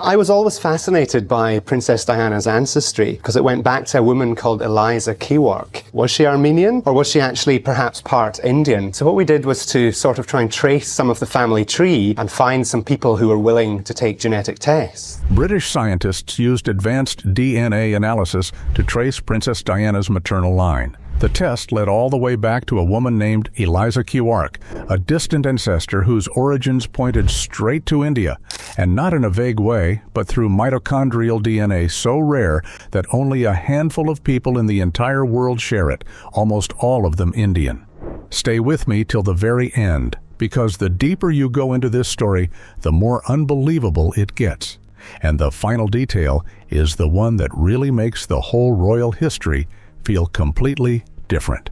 I was always fascinated by Princess Diana's ancestry because it went back to a woman called Eliza Kewark. Was she Armenian or was she actually perhaps part Indian? So what we did was to sort of try and trace some of the family tree and find some people who were willing to take genetic tests. British scientists used advanced DNA analysis to trace Princess Diana's maternal line. The test led all the way back to a woman named Eliza Kiwark, a distant ancestor whose origins pointed straight to India, and not in a vague way, but through mitochondrial DNA so rare that only a handful of people in the entire world share it, almost all of them Indian. Stay with me till the very end, because the deeper you go into this story, the more unbelievable it gets. And the final detail is the one that really makes the whole royal history feel completely different.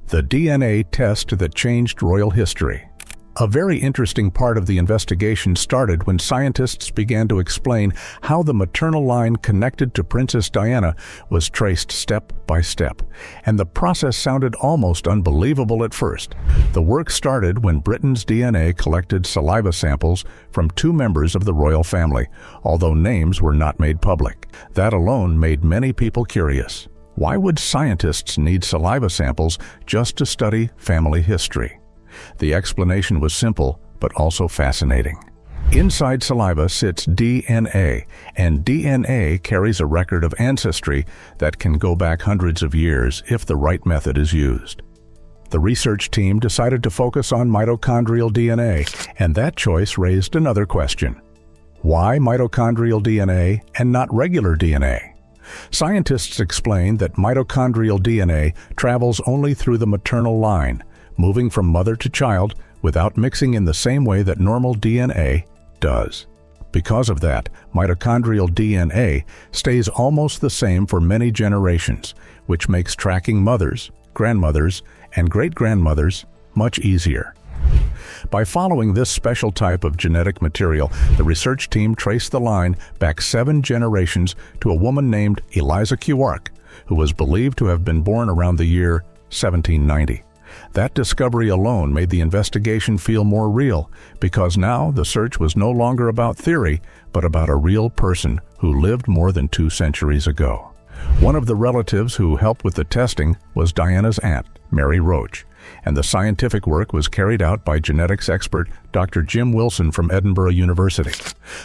The DNA test that changed royal history. A very interesting part of the investigation started when scientists began to explain how the maternal line connected to Princess Diana was traced step by step, and the process sounded almost unbelievable at first. The work started when Britain's DNA collected saliva samples from 2 members of the royal family, although names were not made public. That alone made many people curious. Why would scientists need saliva samples just to study family history? The explanation was simple, but also fascinating. Inside saliva sits DNA, and DNA carries a record of ancestry that can go back hundreds of years if the right method is used. The research team decided to focus on mitochondrial DNA, and that choice raised another question. Why mitochondrial DNA and not regular DNA? Scientists explained that mitochondrial DNA travels only through the maternal line, moving from mother to child without mixing in the same way that normal DNA does. Because of that, mitochondrial DNA stays almost the same for many generations, which makes tracking mothers, grandmothers, and great-grandmothers much easier. By following this special type of genetic material, the research team traced the line back 7 generations to a woman named Eliza Kiwark, who was believed to have been born around the year 1790. That discovery alone made the investigation feel more real, because now the search was no longer about theory, but about a real person who lived more than 2 centuries ago. One of the relatives who helped with the testing was Diana's aunt, Mary Roach, and the scientific work was carried out by genetics expert Dr. Jim Wilson from Edinburgh University.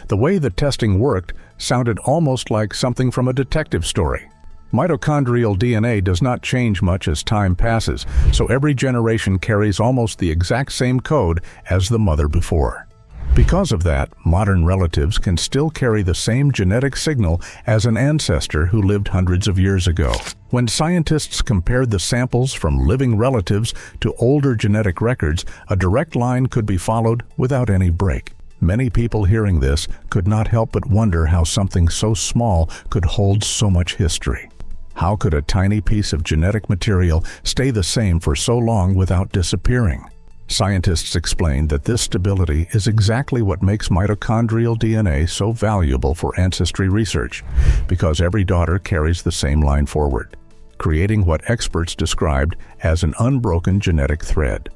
The way the testing worked sounded almost like something from a detective story. Mitochondrial DNA does not change much as time passes, so every generation carries almost the exact same code as the mother before. Because of that, modern relatives can still carry the same genetic signal as an ancestor who lived hundreds of years ago. When scientists compared the samples from living relatives to older genetic records, a direct line could be followed without any break. Many people hearing this could not help but wonder how something so small could hold so much history. How could a tiny piece of genetic material stay the same for so long without disappearing? Scientists explained that this stability is exactly what makes mitochondrial DNA so valuable for ancestry research, because every daughter carries the same line forward, creating what experts described as an unbroken genetic thread.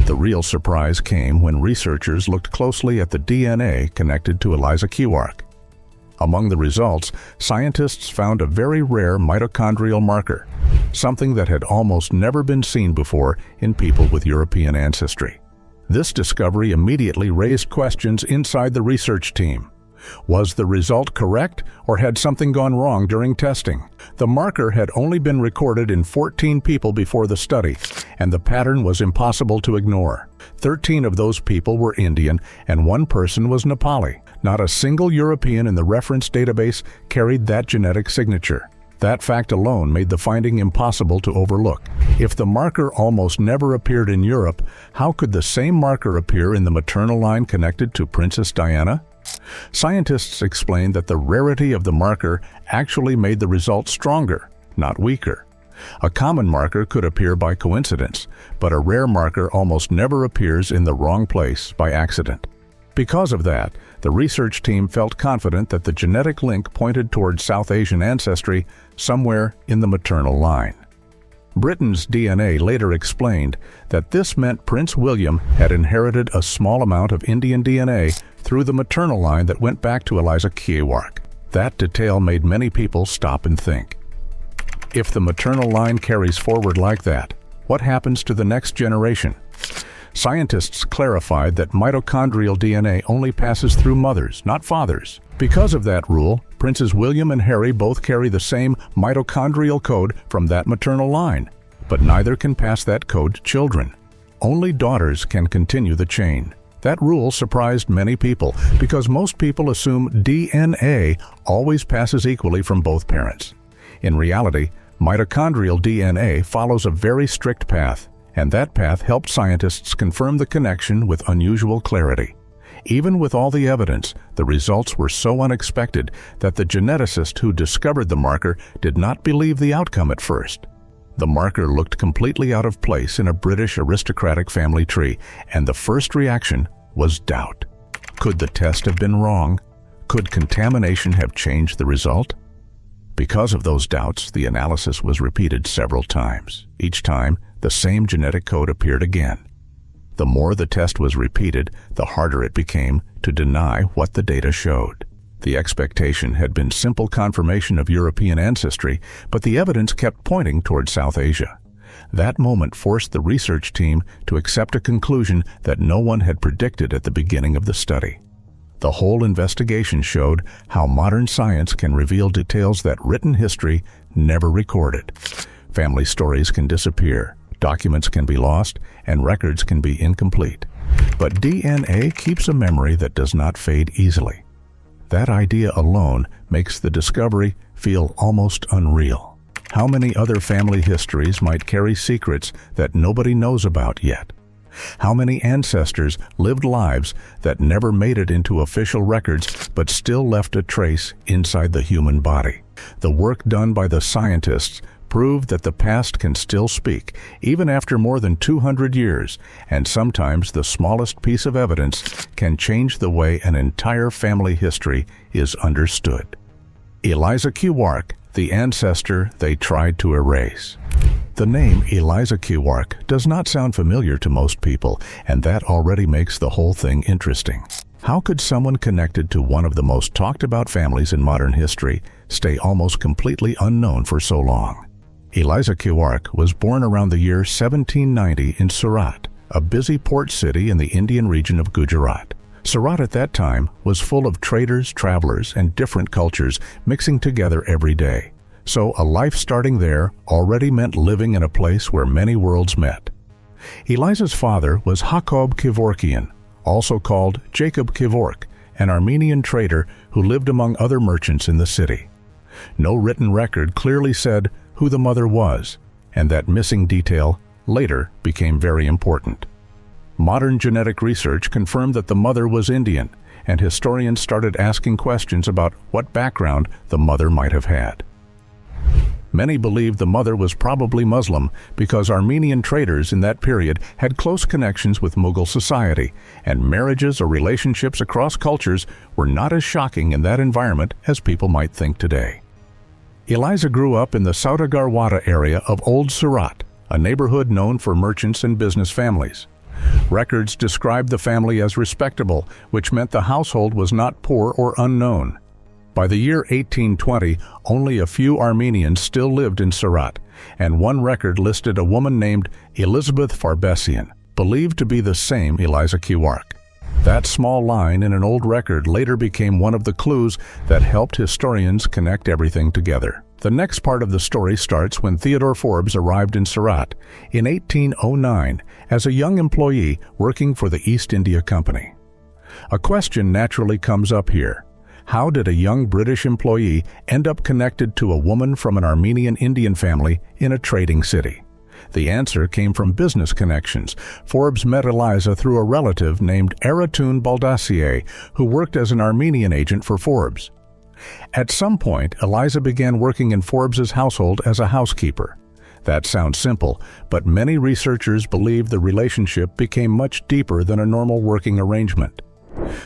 The real surprise came when researchers looked closely at the DNA connected to Eliza Kiwark. Among the results, scientists found a very rare mitochondrial marker, something that had almost never been seen before in people with European ancestry. This discovery immediately raised questions inside the research team. Was the result correct, or had something gone wrong during testing? The marker had only been recorded in 14 people before the study, and the pattern was impossible to ignore. 13 of those people were Indian, and 1 person was Nepali. Not a single European in the reference database carried that genetic signature. That fact alone made the finding impossible to overlook. If the marker almost never appeared in Europe, how could the same marker appear in the maternal line connected to Princess Diana? Scientists explained that the rarity of the marker actually made the results stronger, not weaker. A common marker could appear by coincidence, but a rare marker almost never appears in the wrong place by accident. Because of that, the research team felt confident that the genetic link pointed towards South Asian ancestry somewhere in the maternal line. Britain's DNA later explained that this meant Prince William had inherited a small amount of Indian DNA through the maternal line that went back to Eliza Kiwark. That detail made many people stop and think. If the maternal line carries forward like that, what happens to the next generation? Scientists clarified that mitochondrial DNA only passes through mothers, not fathers. Because of that rule, Princes William and Harry both carry the same mitochondrial code from that maternal line, but neither can pass that code to children. Only daughters can continue the chain. That rule surprised many people because most people assume DNA always passes equally from both parents. In reality, mitochondrial DNA follows a very strict path, and that path helped scientists confirm the connection with unusual clarity. Even with all the evidence, the results were so unexpected that the geneticist who discovered the marker did not believe the outcome at first. The marker looked completely out of place in a British aristocratic family tree, and the first reaction was doubt. Could the test have been wrong? Could contamination have changed the result? Because of those doubts, the analysis was repeated several times. Each time, the same genetic code appeared again. The more the test was repeated, the harder it became to deny what the data showed. The expectation had been simple confirmation of European ancestry, but the evidence kept pointing toward South Asia. That moment forced the research team to accept a conclusion that no one had predicted at the beginning of the study. The whole investigation showed how modern science can reveal details that written history never recorded. Family stories can disappear, documents can be lost, and records can be incomplete. But DNA keeps a memory that does not fade easily. That idea alone makes the discovery feel almost unreal. How many other family histories might carry secrets that nobody knows about yet? How many ancestors lived lives that never made it into official records but still left a trace inside the human body? The work done by the scientists proved that the past can still speak, even after more than 200 years, and sometimes the smallest piece of evidence can change the way an entire family history is understood. Eliza Kiwark, the ancestor they tried to erase. The name Eliza Kiwark does not sound familiar to most people, and that already makes the whole thing interesting. How could someone connected to one of the most talked about families in modern history stay almost completely unknown for so long? Eliza Kewark was born around the year 1790 in Surat, a busy port city in the Indian region of Gujarat. Surat at that time was full of traders, travelers, and different cultures mixing together every day. So a life starting there already meant living in a place where many worlds met. Eliza's father was Jacob Kevorkian, also called Jacob Kiwark, an Armenian trader who lived among other merchants in the city. No written record clearly said who the mother was, and that missing detail later became very important. Modern genetic research confirmed that the mother was Indian, and historians started asking questions about what background the mother might have had. Many believed the mother was probably Muslim because Armenian traders in that period had close connections with Mughal society, and marriages or relationships across cultures were not as shocking in that environment as people might think today. Eliza grew up in the Saudagarwada area of Old Surat, a neighborhood known for merchants and business families. Records described the family as respectable, which meant the household was not poor or unknown. By the year 1820, only a few Armenians still lived in Surat, and one record listed a woman named Elizabeth Farbesian, believed to be the same Eliza Kiwark. That small line in an old record later became one of the clues that helped historians connect everything together. The next part of the story starts when Theodore Forbes arrived in Surat in 1809 as a young employee working for the East India Company. A question naturally comes up here. How did a young British employee end up connected to a woman from an Armenian Indian family in a trading city? The answer came from business connections. Forbes met Eliza through a relative named Aratun Baldassier, who worked as an Armenian agent for Forbes. At some point, Eliza began working in Forbes's household as a housekeeper. That sounds simple, but many researchers believe the relationship became much deeper than a normal working arrangement.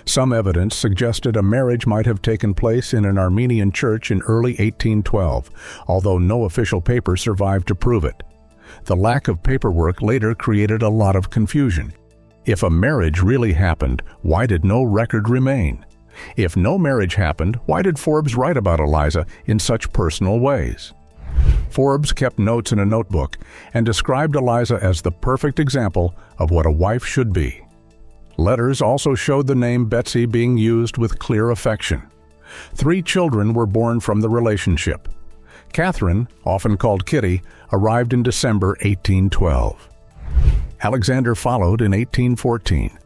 Some evidence suggested a marriage might have taken place in an Armenian church in early 1812, although no official paper survived to prove it. The lack of paperwork later created a lot of confusion. If a marriage really happened, why did no record remain? If no marriage happened, why did Forbes write about Eliza in such personal ways? Forbes kept notes in a notebook and described Eliza as the perfect example of what a wife should be. Letters also showed the name Betsy being used with clear affection. 3 children were born from the relationship. Catherine, often called Kitty, arrived in December 1812. Alexander followed in 1814.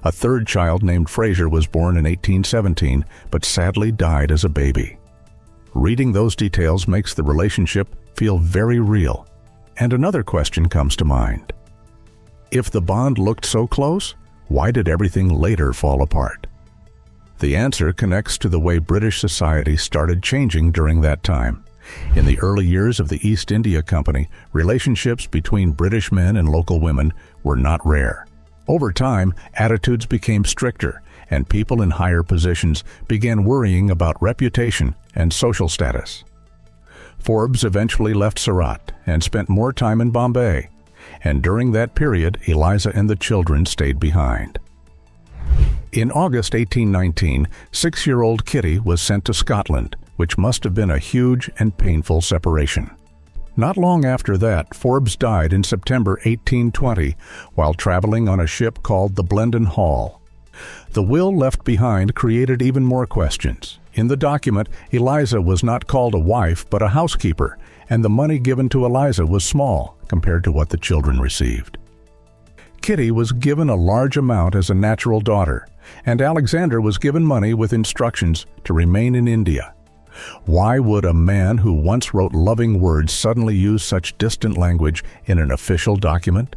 A 3rd child named Fraser was born in 1817, but sadly died as a baby. Reading those details makes the relationship feel very real. And another question comes to mind. If the bond looked so close, why did everything later fall apart? The answer connects to the way British society started changing during that time. In the early years of the East India Company, relationships between British men and local women were not rare. Over time, attitudes became stricter, and people in higher positions began worrying about reputation and social status. Forbes eventually left Surat and spent more time in Bombay, and during that period, Eliza and the children stayed behind. In August 1819, 6-year-old Kitty was sent to Scotland, which must have been a huge and painful separation. Not long after that, Forbes died in September 1820 while traveling on a ship called the Blendon Hall. The will left behind created even more questions. In the document, Eliza was not called a wife but a housekeeper, and the money given to Eliza was small compared to what the children received. Kitty was given a large amount as a natural daughter, and Alexander was given money with instructions to remain in India. Why would a man who once wrote loving words suddenly use such distant language in an official document?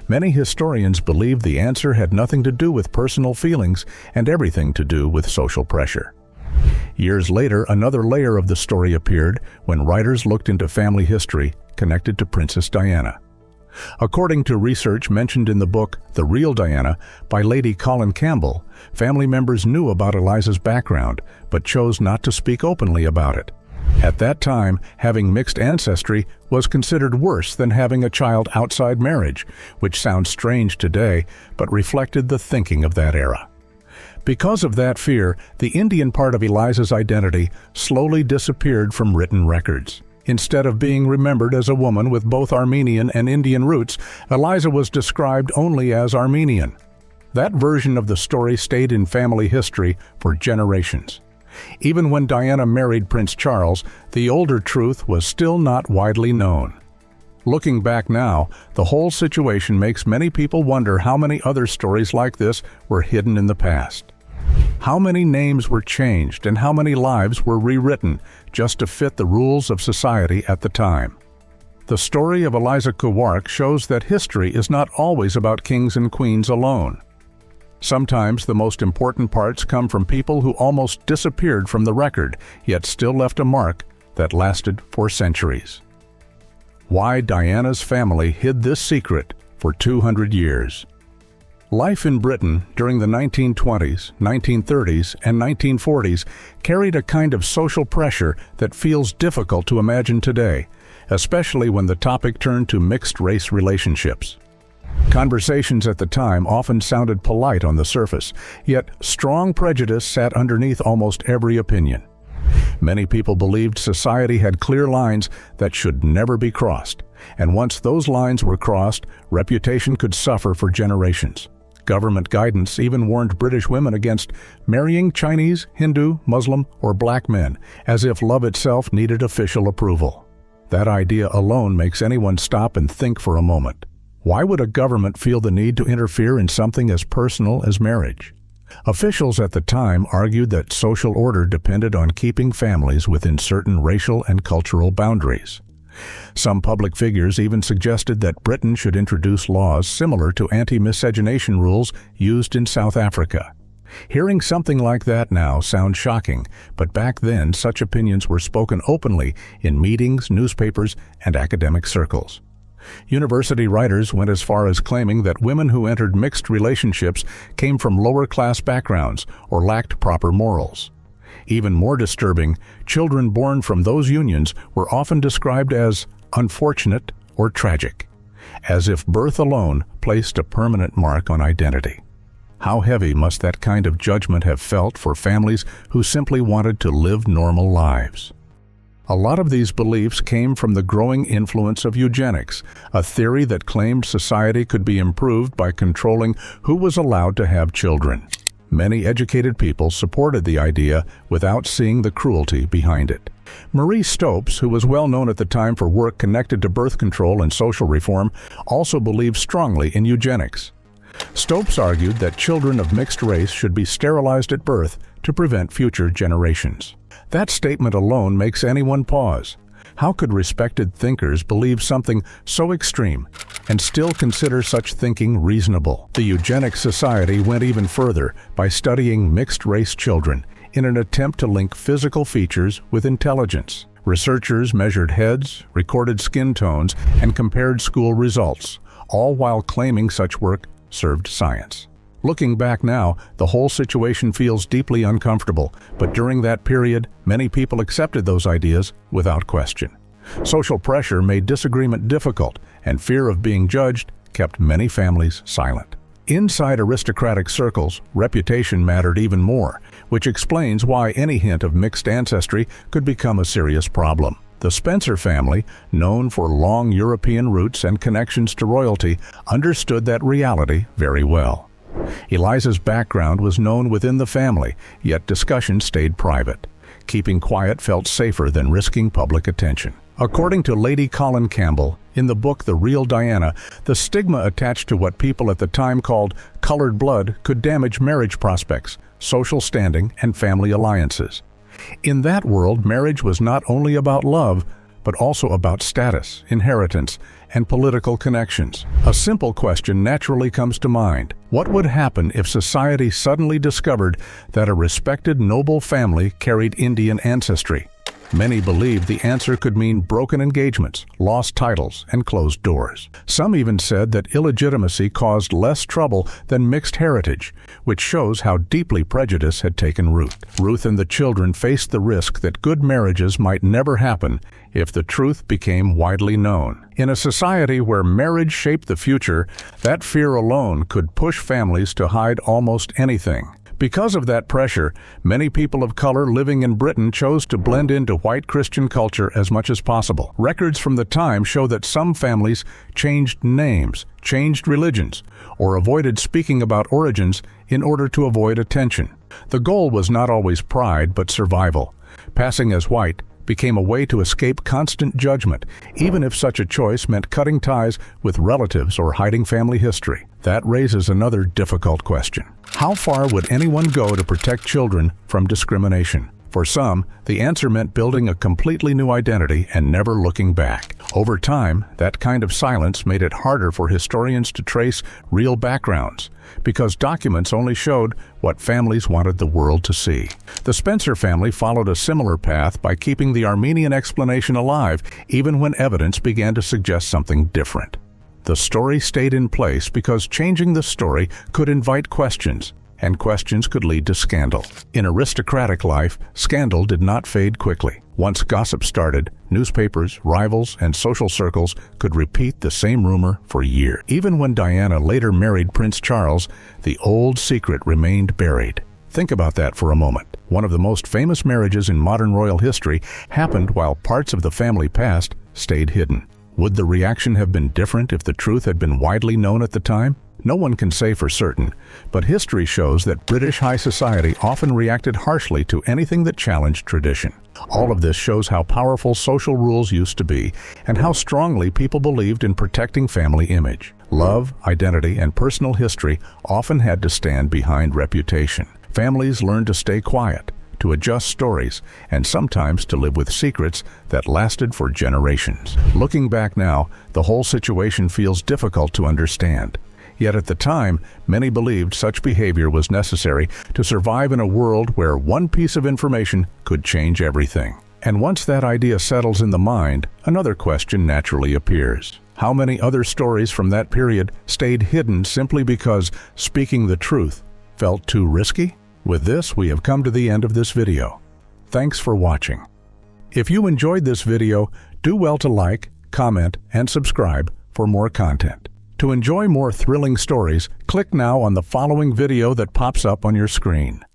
Many historians believe the answer had nothing to do with personal feelings and everything to do with social pressure. Years later, another layer of the story appeared when writers looked into family history connected to Princess Diana. According to research mentioned in the book The Real Diana by Lady Colin Campbell, family members knew about Eliza's background but chose not to speak openly about it. At that time, having mixed ancestry was considered worse than having a child outside marriage, which sounds strange today but reflected the thinking of that era. Because of that fear, the Indian part of Eliza's identity slowly disappeared from written records. Instead of being remembered as a woman with both Armenian and Indian roots, Eliza was described only as Armenian. That version of the story stayed in family history for generations. Even when Diana married Prince Charles, the older truth was still not widely known. Looking back now, the whole situation makes many people wonder how many other stories like this were hidden in the past. How many names were changed and how many lives were rewritten just to fit the rules of society at the time? The story of Eliza Kewark shows that history is not always about kings and queens alone. Sometimes the most important parts come from people who almost disappeared from the record, yet still left a mark that lasted for centuries. Why Diana's family hid this secret for 200 years. Life in Britain during the 1920s, 1930s, and 1940s carried a kind of social pressure that feels difficult to imagine today, especially when the topic turned to mixed-race relationships. Conversations at the time often sounded polite on the surface, yet strong prejudice sat underneath almost every opinion. Many people believed society had clear lines that should never be crossed, and once those lines were crossed, reputation could suffer for generations. Government guidance even warned British women against marrying Chinese, Hindu, Muslim, or black men, as if love itself needed official approval. That idea alone makes anyone stop and think for a moment. Why would a government feel the need to interfere in something as personal as marriage? Officials at the time argued that social order depended on keeping families within certain racial and cultural boundaries. Some public figures even suggested that Britain should introduce laws similar to anti-miscegenation rules used in South Africa. Hearing something like that now sounds shocking, but back then such opinions were spoken openly in meetings, newspapers, and academic circles. University writers went as far as claiming that women who entered mixed relationships came from lower-class backgrounds or lacked proper morals. Even more disturbing, children born from those unions were often described as unfortunate or tragic, as if birth alone placed a permanent mark on identity. How heavy must that kind of judgment have felt for families who simply wanted to live normal lives? A lot of these beliefs came from the growing influence of eugenics, a theory that claimed society could be improved by controlling who was allowed to have children. Many educated people supported the idea without seeing the cruelty behind it. Marie Stopes, who was well known at the time for work connected to birth control and social reform, also believed strongly in eugenics. Stopes argued that children of mixed race should be sterilized at birth to prevent future generations. That statement alone makes anyone pause. How could respected thinkers believe something so extreme and still consider such thinking reasonable? The Eugenics Society went even further by studying mixed-race children in an attempt to link physical features with intelligence. Researchers measured heads, recorded skin tones, and compared school results, all while claiming such work served science. Looking back now, the whole situation feels deeply uncomfortable, but during that period, many people accepted those ideas without question. Social pressure made disagreement difficult, and fear of being judged kept many families silent. Inside aristocratic circles, reputation mattered even more, which explains why any hint of mixed ancestry could become a serious problem. The Spencer family, known for long European roots and connections to royalty, understood that reality very well. Eliza's background was known within the family, yet discussion stayed private. Keeping quiet felt safer than risking public attention. According to Lady Colin Campbell, in the book The Real Diana, the stigma attached to what people at the time called colored blood could damage marriage prospects, social standing, and family alliances. In that world, marriage was not only about love, but also about status, inheritance, and political connections. A simple question naturally comes to mind. What would happen if society suddenly discovered that a respected noble family carried Indian ancestry? Many believed the answer could mean broken engagements, lost titles, and closed doors. Some even said that illegitimacy caused less trouble than mixed heritage, which shows how deeply prejudice had taken root. Ruth and the children faced the risk that good marriages might never happen if the truth became widely known. In a society where marriage shaped the future, that fear alone could push families to hide almost anything. Because of that pressure, many people of color living in Britain chose to blend into white Christian culture as much as possible. Records from the time show that some families changed names, changed religions, or avoided speaking about origins in order to avoid attention. The goal was not always pride, but survival. Passing as white became a way to escape constant judgment, even if such a choice meant cutting ties with relatives or hiding family history. That raises another difficult question. How far would anyone go to protect children from discrimination? For some, the answer meant building a completely new identity and never looking back. Over time, that kind of silence made it harder for historians to trace real backgrounds, because documents only showed what families wanted the world to see. The Spencer family followed a similar path by keeping the Armenian explanation alive, even when evidence began to suggest something different. The story stayed in place because changing the story could invite questions, and questions could lead to scandal. In aristocratic life, scandal did not fade quickly. Once gossip started, newspapers, rivals, and social circles could repeat the same rumor for years. Even when Diana later married Prince Charles, the old secret remained buried. Think about that for a moment. One of the most famous marriages in modern royal history happened while parts of the family past stayed hidden. Would the reaction have been different if the truth had been widely known at the time? No one can say for certain, but history shows that British high society often reacted harshly to anything that challenged tradition. All of this shows how powerful social rules used to be and how strongly people believed in protecting family image. Love, identity, and personal history often had to stand behind reputation. Families learned to stay quiet, to adjust stories, and sometimes to live with secrets that lasted for generations. Looking back now, the whole situation feels difficult to understand. Yet at the time, many believed such behavior was necessary to survive in a world where one piece of information could change everything. And once that idea settles in the mind, another question naturally appears. How many other stories from that period stayed hidden simply because speaking the truth felt too risky? With this, we have come to the end of this video. Thanks for watching. If you enjoyed this video, do well to like, comment, and subscribe for more content. To enjoy more thrilling stories, click now on the following video that pops up on your screen.